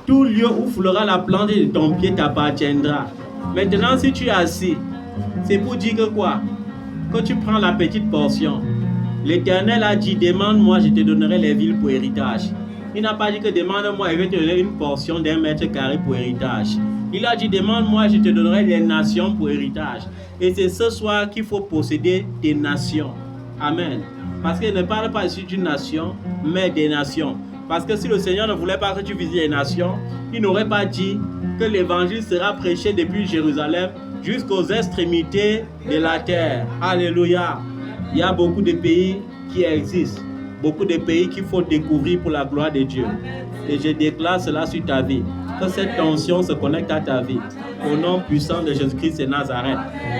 Speaker 1: tout lieu où foulera la plante de ton pied t'appartiendra. Maintenant, si tu es assis, c'est pour dire que quoi? Que tu prends la petite portion. L'Éternel a dit, demande-moi, je te donnerai les villes pour héritage. Il n'a pas dit que demande-moi, je vais te donner une portion d'1 mètre carré pour héritage. Il a dit, demande-moi, je te donnerai les nations pour héritage. Et c'est ce soir qu'il faut posséder des nations. Amen. Parce qu'il ne parle pas ici d'une nation, mais des nations. Parce que si le Seigneur ne voulait pas que tu visites les nations, il n'aurait pas dit que l'évangile sera prêché depuis Jérusalem jusqu'aux extrémités de la terre. Alléluia. Il y a beaucoup de pays qui existent. Beaucoup de pays qu'il faut découvrir pour la gloire de Dieu. Et je déclare cela sur ta vie. Que cette tension se connecte à ta vie. Au nom puissant de Jésus-Christ de Nazareth.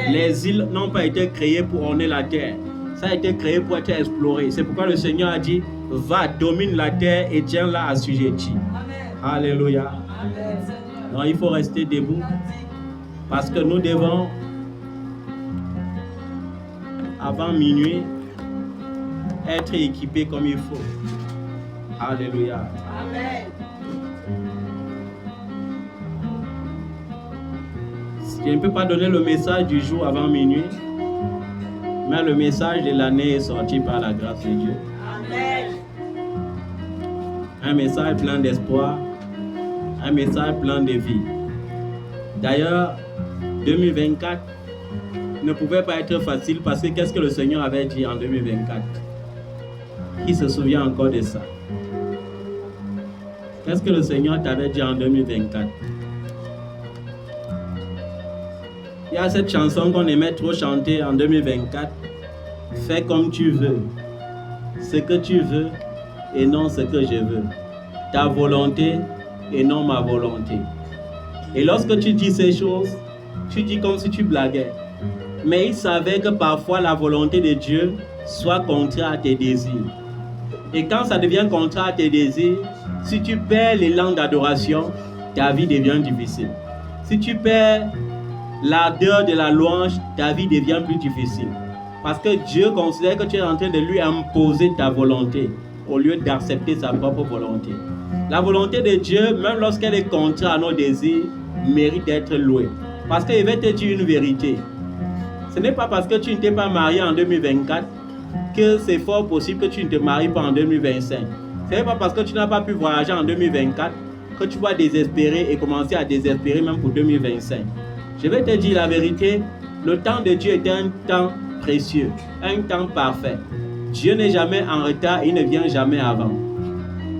Speaker 1: Les îles n'ont pas été créées pour orner la terre. Ça a été créé pour être exploré. C'est pourquoi le Seigneur a dit, va, domine la terre et tiens-la assujettie. Alléluia. Donc il faut rester debout. Parce que nous devons, avant minuit, être équipés comme il faut. Alléluia. Amen. Je ne peux pas donner le message du jour avant minuit, mais le message de l'année est sorti par la grâce de Dieu. Amen. Un message plein d'espoir, un message plein de vie. D'ailleurs, 2024 ne pouvait pas être facile parce que qu'est-ce que le Seigneur avait dit en 2024? Qui se souvient encore de ça? Qu'est-ce que le Seigneur t'avait dit en 2024? Il y a cette chanson qu'on aimait trop chanter en 2024. Fais comme tu veux, ce que tu veux et non ce que je veux. Ta volonté et non ma volonté. Et lorsque tu dis ces choses, tu dis comme si tu blaguais. Mais il savait que parfois la volonté de Dieu soit contraire à tes désirs. Et quand ça devient contraire à tes désirs, si tu perds l'élan d'adoration, ta vie devient difficile. Si tu perds l'ardeur de la louange, ta vie devient plus difficile. Parce que Dieu considère que tu es en train de lui imposer ta volonté au lieu d'accepter sa propre volonté. La volonté de Dieu, même lorsqu'elle est contraire à nos désirs, mérite d'être louée. Parce qu'il va te dire une vérité. Ce n'est pas parce que tu ne t'es pas marié en 2024 que c'est fort possible que tu ne te maries pas en 2025. Ce n'est pas parce que tu n'as pas pu voyager en 2024 que tu vas désespérer et commencer à désespérer même pour 2025. Je vais te dire la vérité, le temps de Dieu est un temps précieux, un temps parfait. Dieu n'est jamais en retard, il ne vient jamais avant.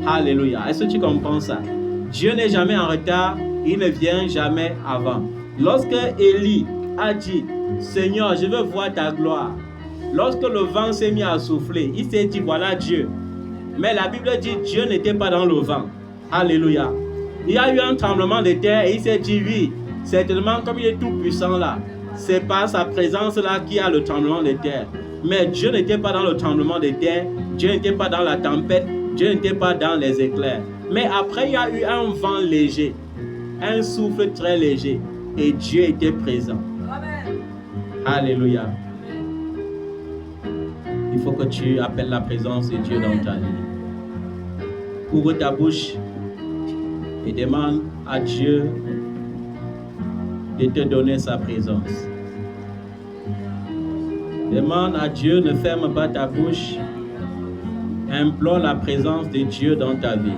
Speaker 1: Alléluia. Est-ce que tu comprends ça? Dieu n'est jamais en retard, il ne vient jamais avant. Lorsque Élie a dit, Seigneur, je veux voir ta gloire. Lorsque le vent s'est mis à souffler, il s'est dit, voilà Dieu. Mais la Bible dit, Dieu n'était pas dans le vent. Alléluia. Il y a eu un tremblement de terre et il s'est dit, oui, certainement comme il est tout puissant là, c'est par sa présence là qu'il y a le tremblement de terre. Mais Dieu n'était pas dans le tremblement de terre, Dieu n'était pas dans la tempête, Dieu n'était pas dans les éclairs. Mais après, il y a eu un vent léger, un souffle très léger, et Dieu était présent. Amen. Alléluia. Il faut que tu appelles la présence de Dieu dans ta vie. Ouvre ta bouche et demande à Dieu de te donner sa présence. Demande à Dieu, ne ferme pas ta bouche. Implore la présence de Dieu dans ta vie.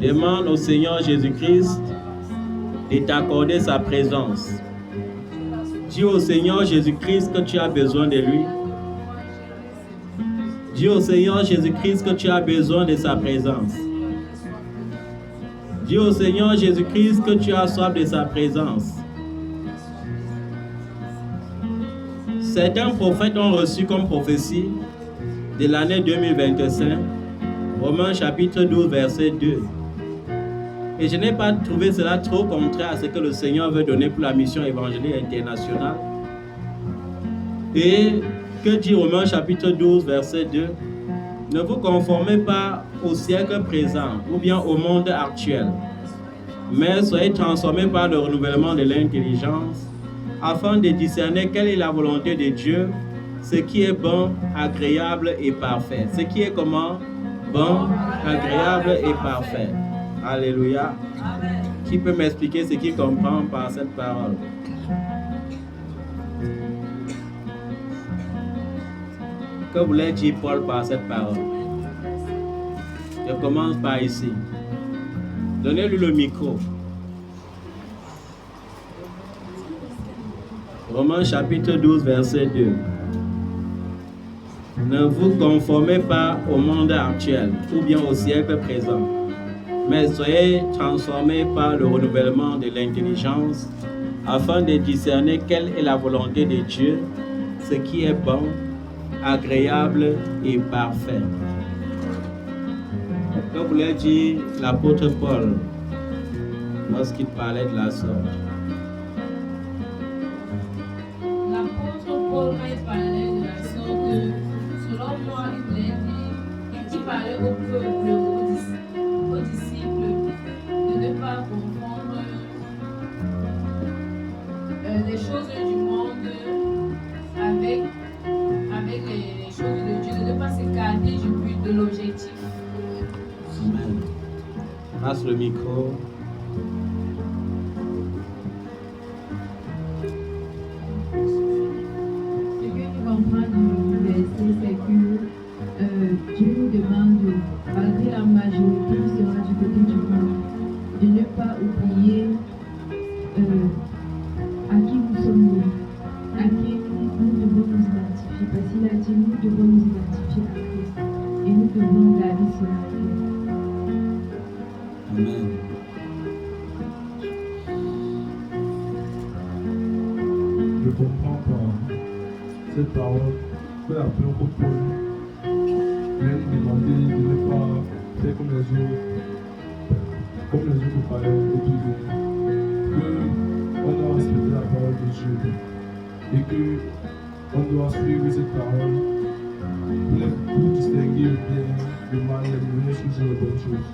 Speaker 1: Demande au Seigneur Jésus-Christ de t'accorder sa présence. Dis au Seigneur Jésus-Christ que tu as besoin de lui. Dis au Seigneur Jésus-Christ que tu as besoin de sa présence. Dis au Seigneur Jésus-Christ que tu as soif de sa présence. Certains prophètes ont reçu comme prophétie de l'année 2025, Romains chapitre 12, verset 2. Et je n'ai pas trouvé cela trop contraire à ce que le Seigneur veut donner pour la mission évangélique internationale. Et que dit Romains chapitre 12, verset 2? Ne vous conformez pas au siècle présent ou bien au monde actuel, mais soyez transformés par le renouvellement de l'intelligence afin de discerner quelle est la volonté de Dieu, ce qui est bon, agréable et parfait. Ce qui est comment? Bon, agréable et parfait. Alléluia. Qui peut m'expliquer ce qu'il comprend par cette parole? Que voulait dire Paul par cette parole? Je commence par ici. Donnez-lui le micro. Romains chapitre 12, verset 2. Ne vous conformez pas au monde actuel ou bien au siècle présent, mais soyez transformés par le renouvellement de l'intelligence afin de discerner quelle est la volonté de Dieu, ce qui est bon, agréable et parfait. Que voulait dire l'apôtre Paul lorsqu'il parlait de la sorte?
Speaker 2: L'apôtre Paul, quand il parlait de la sorte, selon moi, il parlait au peuple, aux disciples, de ne pas confondre les choses du monde avec les choses de Dieu, de ne pas s'écarter du but, de l'objectif.
Speaker 1: Amen. Passe le micro.
Speaker 3: Ce que nous comprenons du verset, c'est que Dieu nous demande, malgré la majorité qui sera du côté du monde, de ne pas oublier à qui nous sommes nés, à qui nous devons nous identifier. Parce qu'il a dit, nous devons nous identifier à Christ et nous devons garder cela à cœur.
Speaker 1: Amen.
Speaker 4: Je comprends par cette parole que l'apôtre Paul vient nous demander de ne pas faire comme les autres païens autour de nous, qu'on doit respecter la parole de Dieu et qu'on doit suivre cette parole pour distinguer le bien, le mal, et venir suivre les bonnes choses.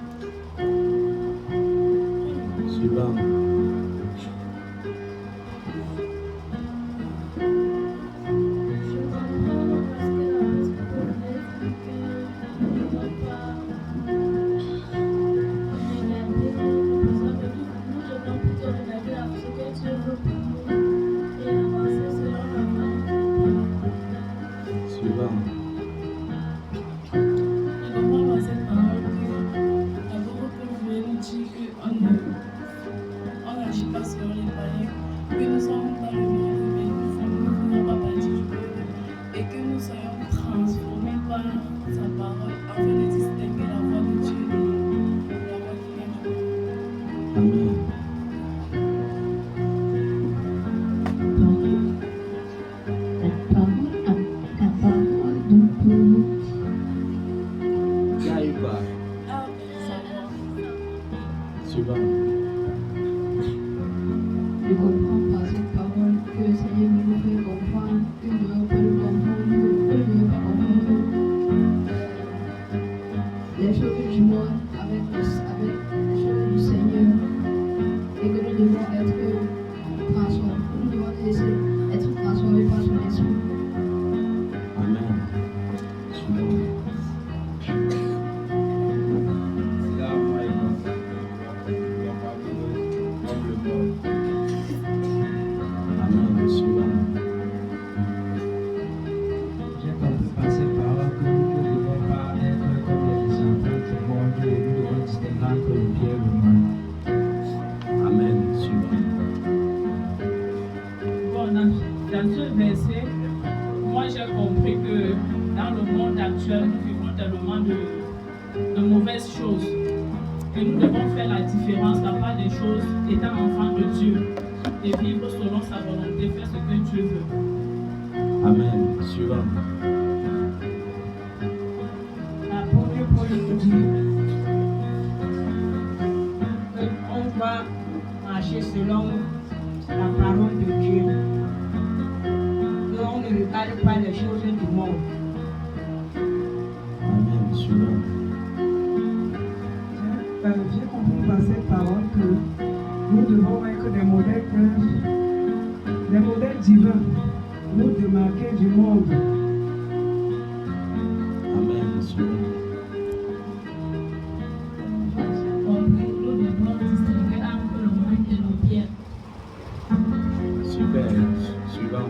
Speaker 1: Suivant.
Speaker 5: Je comprends parce que l'apôtre Paul dit qu'il ne doit pas regarder les besoins de nous. Nous devons plutôt regarder ce que Dieu veut pour nous et avancer selon la volonté.
Speaker 1: Suivant.
Speaker 6: Je comprends dans cette parole que l'apôtre Paul voulait nous dire qu'on n'agit pas selon les païens, que nous sommes dans le monde, mais nous ne faisons pas partie du peuple, et que nous soyons transformés par sa parole afin de distinguer la voix de Dieu et la voix qui vient du monde.
Speaker 1: Amen.
Speaker 3: La parole donc pour nous.
Speaker 1: Yaïba.
Speaker 6: Sa voix.
Speaker 1: Suivant.
Speaker 3: Je comprends par cette parole que le Seigneur nous fait comprendre que nous ne devons pas le comprendre, que nous ne devons pas confondre les choses du monde avec les choses du Seigneur et que nous devons être transformés. Nous devons laisser être transformés par son esprit.
Speaker 1: Amen. Suivant. Amen. Suivant.
Speaker 7: J'ai compris par cette parole que nous ne devons pas être comme les enfants du monde et nous devons distinguer entre le bien et le mal.
Speaker 1: Amen. Suivant.
Speaker 8: Bon, dans ce verset, moi j'ai compris que dans le monde actuel, nous vivons tellement de mauvaises choses. Et nous devons faire la différence, la part des choses, étant enfant de Dieu, et vivre selon sa volonté, faire ce que Dieu veut.
Speaker 1: Amen. Suivant.
Speaker 9: L'apôtre Paul nous dit qu'on doit marcher selon la parole de Dieu, qu'on ne regarde pas les choses du monde.
Speaker 1: Amen. Suivant.
Speaker 10: J'ai compris par cette parole que nous devons être des modèles divins, nous démarquer du monde.
Speaker 1: Amen. Suivant.
Speaker 2: Compris, nous devons distinguer entre le monde et le bien.
Speaker 1: Super. Suivant.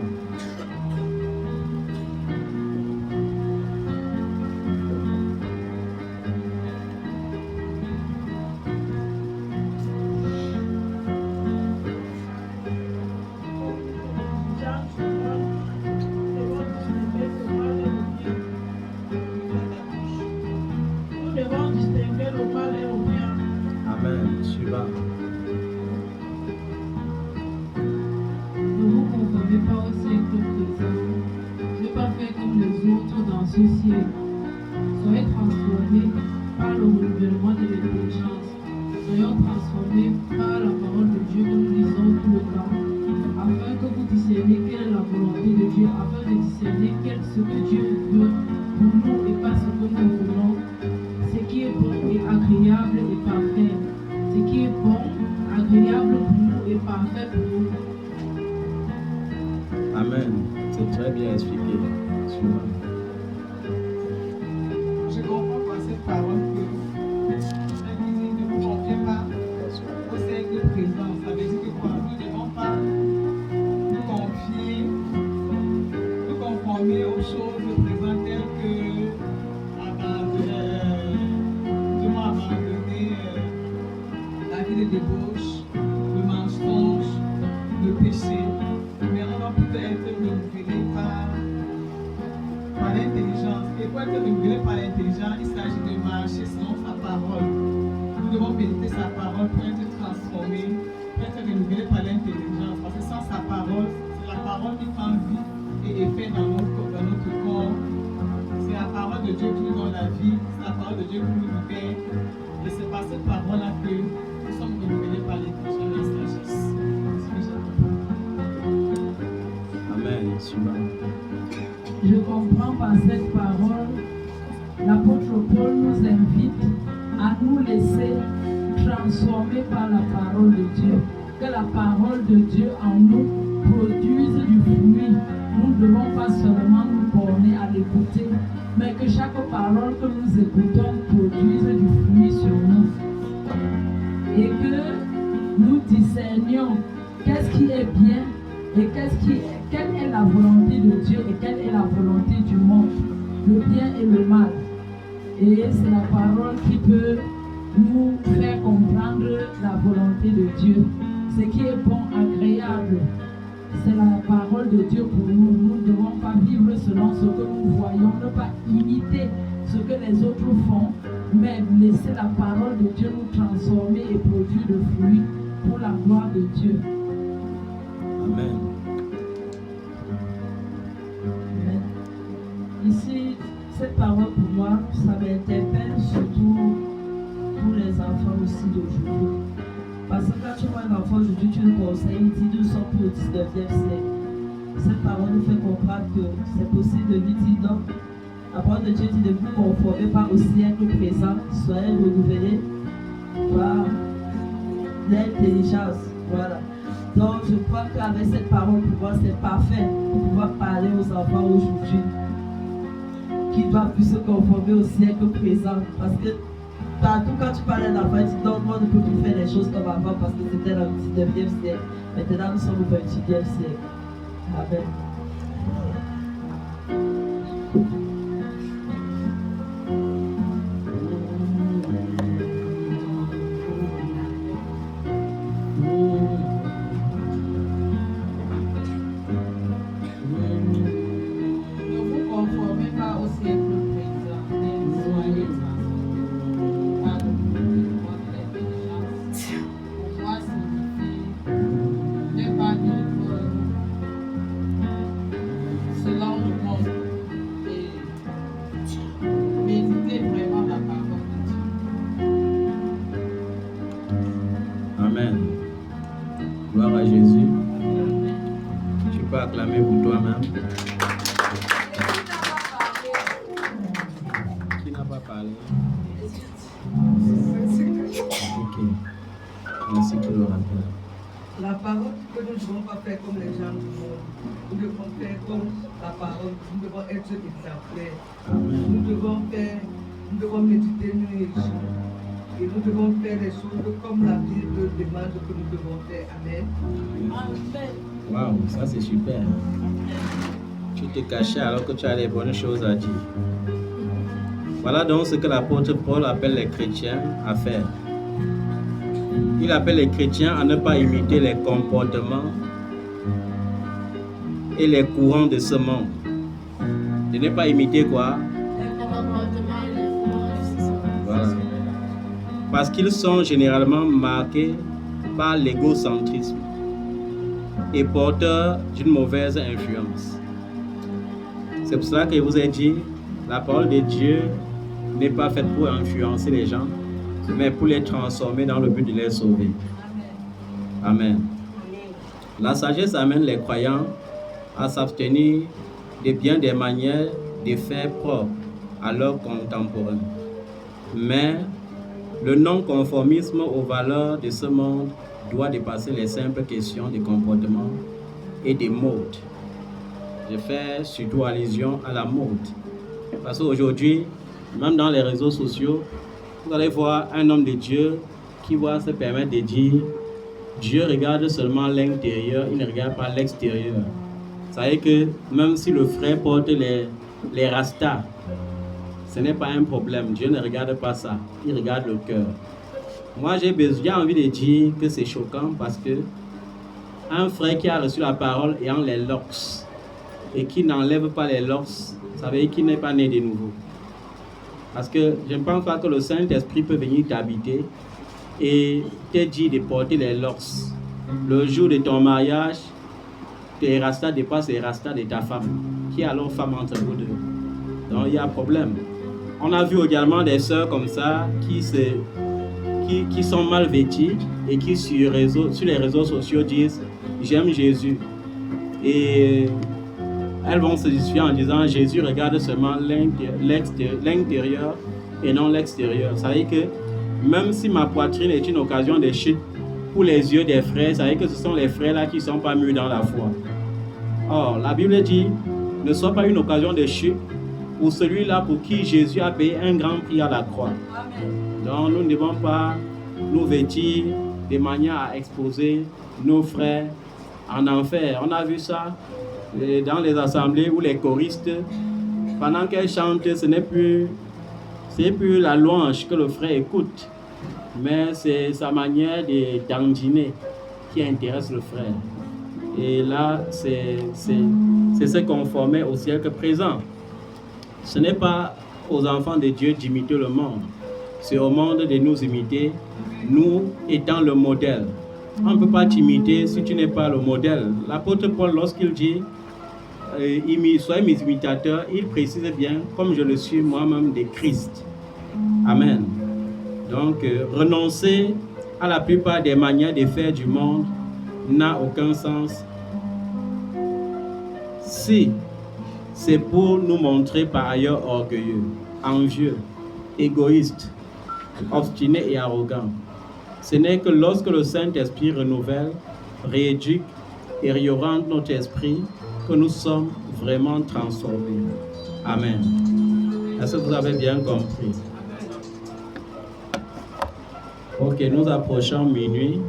Speaker 6: Jean
Speaker 9: sachant distinguer le mal et le bien.
Speaker 1: Amen. Suivant.
Speaker 2: Ne vous conformez pas au siècle présent. Ne pas faire comme les autres dans ce siècle. Soyez transformés par le renouvellement de l'intelligence. Soyons transformés par la parole de Dieu que nous lisons tout le temps, afin que vous discerniez quelle est la volonté de Dieu, afin de discerner ce que Dieu veut pour nous et pas ce que nous voulons, ce qui est bon et agréable et parfait. Ce qui est bon, agréable pour nous et parfait pour nous.
Speaker 1: Amen. C'est très bien expliqué. Suivant.
Speaker 10: Je comprends par cette parole que ne vous confiez pas au siècle présent. Ça veut dire que quoi? Nous ne devons pas nous conformer aux choses présentes telles que nous devons abandonner la vie de débauche, le mensonge, le péché. Mais on doit plutôt être renouvelé par l'intelligence. Et pour être renouvelé par l'intelligence, il s'agit de marcher selon sa parole. Nous devons méditer sa parole pour être transformés, pour être renouvelés par l'intelligence. Parce que sans sa parole, c'est la parole qui prend vie et effet dans notre corps. C'est la parole de Dieu qui nous donne la vie, c'est la parole de Dieu qui nous libère. Et c'est par cette parole-là que nous sommes renouvelés par l'intelligence et la sagesse.
Speaker 1: Amen. Suivant.
Speaker 2: Je comprends par cette parole, l'apôtre Paul nous invite à nous laisser transformer par la parole de Dieu. Que la parole de Dieu en nous produise du fruit. Nous ne devons pas seulement nous borner à l'écouter, mais que chaque parole que nous écoutons produise du fruit sur nous. Et que nous discernions qu'est-ce qui est bien et quelle est la volonté de Dieu et quelle est la volonté du monde, le bien et le mal. Et c'est la parole qui peut nous faire comprendre la volonté de Dieu. Ce qui est bon, agréable, c'est la parole de Dieu pour nous. Nous ne devons pas vivre selon ce que nous voyons, ne pas imiter ce que les autres font, mais laisser la parole de Dieu nous transformer et produire le fruit pour la gloire de Dieu.
Speaker 1: Amen.
Speaker 11: Amen. Ici, cette parole pour moi, ça m'interpelle surtout pour les enfants aussi d'aujourd'hui. Parce que quand tu vois un enfant aujourd'hui, tu le conseilles, il dit nous sommes au 19e siècle. Cette parole nous fait comprendre que c'est possible de lui dire non. La parole de Dieu dit de vous conformer pas au siècle présent, soyez renouvelés par l'intelligence. Voilà. Donc je crois qu'avec cette parole, pour moi, c'est parfait pour pouvoir parler aux enfants aujourd'hui qui doivent plus se conformer au siècle présent. Parce que partout quand tu parles à l'enfant, tu dis non, moi ne peux plus faire les choses comme avant parce que c'était dans le 19e siècle. Maintenant nous sommes au 21e siècle. Amen.
Speaker 1: Amen. Gloire à Jésus. Tu peux acclamer pour toi-même. Qui n'a pas parlé? Ok. Merci pour le rappel.
Speaker 10: La parole que nous ne devons pas faire comme les gens du monde. Nous devons faire comme la parole. Nous devons être exemplaires. Nous devons méditer nuit et jour. Et nous devons faire les choses comme la Bible demande que nous devons faire. Amen.
Speaker 1: Waouh, ça c'est super. Tu te cachais alors que tu as les bonnes choses à dire. Voilà donc ce que l'apôtre Paul appelle les chrétiens à faire. Il appelle les chrétiens à ne pas imiter les comportements et les courants de ce monde. De ne pas imiter quoi?
Speaker 6: Les comportements et les courants de ce monde.
Speaker 1: Voilà. parce qu'ils sont généralement marqués par l'égocentrisme et porteurs d'une mauvaise influence. C'est pour cela que je vous ai dit, la parole de Dieu n'est pas faite pour influencer les gens, mais pour les transformer dans le but de les sauver. Amen. La sagesse amène les croyants à s'abstenir de bien des manières de faire propre à leurs contemporains. Mais le non-conformisme aux valeurs de ce monde doit dépasser les simples questions de comportement et de mode. Je fais surtout allusion à la mode. Parce qu'aujourd'hui, même dans les réseaux sociaux, vous allez voir un homme de Dieu qui va se permettre de dire Dieu regarde seulement l'intérieur, il ne regarde pas l'extérieur. Vous savez que même si le frère porte les rastas, ce n'est pas un problème. Dieu ne regarde pas ça. Il regarde le cœur. Moi, j'ai envie de dire que c'est choquant parce que un frère qui a reçu la parole ayant les locks et qui n'enlève pas les locks, ça veut dire qu'il n'est pas né de nouveau. Parce que je ne pense pas que le Saint-Esprit peut venir t'habiter et te dire de porter les locks. Le jour de ton mariage, tes rastas dépassent les rastas de ta femme. Qui est alors femme entre vous deux? Donc il y a un problème. On a vu également des sœurs comme ça qui sont mal vêtues et qui sur les réseaux sociaux disent « J'aime Jésus ». Et elles vont se justifier en disant « Jésus regarde seulement l'intérieur et non l'extérieur ». Ça veut dire que même si ma poitrine est une occasion de chute pour les yeux des frères, ça veut dire que ce sont les frères là qui ne sont pas mûrs dans la foi. Or, la Bible dit « Ne soit pas une occasion de chute pour celui-là pour qui Jésus a payé un grand prix à la croix. » Donc, nous ne devons pas nous vêtir de manière à exposer nos frères en enfer. On a vu ça dans les assemblées où les choristes, pendant qu'elles chantent, ce n'est plus la louange que le frère écoute, mais c'est sa manière de dandiner qui intéresse le frère. Et là, c'est se conformer au siècle présent. Ce n'est pas aux enfants de Dieu d'imiter le monde. C'est au monde de nous imiter, nous étant le modèle. On ne peut pas t'imiter si tu n'es pas le modèle. L'apôtre Paul, lorsqu'il dit soyez mes imitateurs, il précise bien, comme je le suis moi-même de Christ. Amen. Donc, renoncer à la plupart des manières de faire du monde n'a aucun sens si c'est pour nous montrer par ailleurs orgueilleux, envieux, égoïste, obstiné et arrogant. Ce n'est que lorsque le Saint-Esprit renouvelle, rééduque et réoriente notre esprit que nous sommes vraiment transformés. Amen. Est-ce que vous avez bien compris? Ok, nous approchons minuit.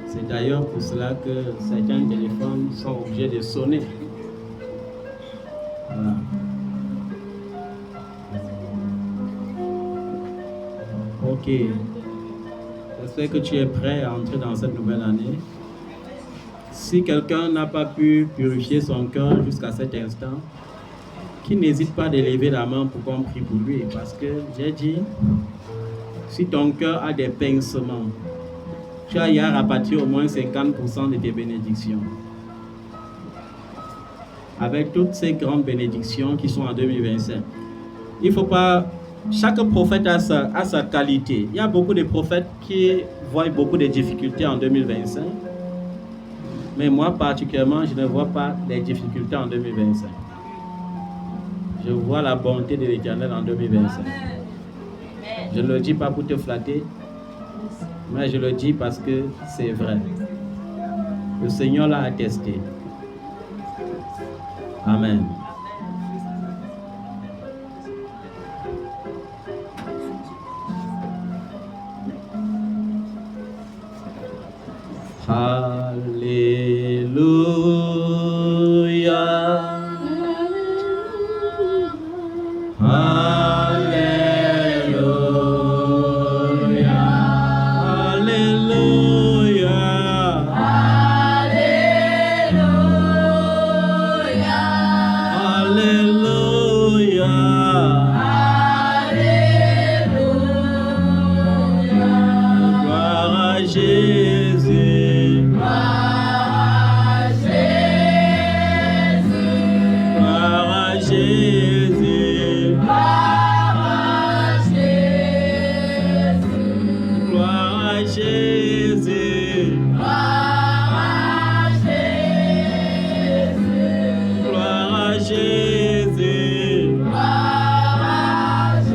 Speaker 1: C'est d'ailleurs pour cela que certains téléphones sont obligés de sonner. Voilà. Ok. J'espère que tu es prêt à entrer dans cette nouvelle année. Si quelqu'un n'a pas pu purifier son cœur jusqu'à cet instant, qu'il n'hésite pas d'élever la main pour qu'on prie pour lui. Parce que j'ai dit, si ton cœur a des pincements, tu as à rapatrier au moins 50% de tes bénédictions. Avec toutes ces grandes bénédictions qui sont en 2025. Il ne faut pas... Chaque prophète a sa qualité. Il y a beaucoup de prophètes qui voient beaucoup de difficultés en 2025. Mais moi, particulièrement, je ne vois pas les difficultés en 2025. Je vois la bonté de l'Éternel en 2025. Je ne le dis pas pour te flatter, mais je le dis parce que c'est vrai. Le Seigneur l'a attesté. Amen. Alléluia. Jésus.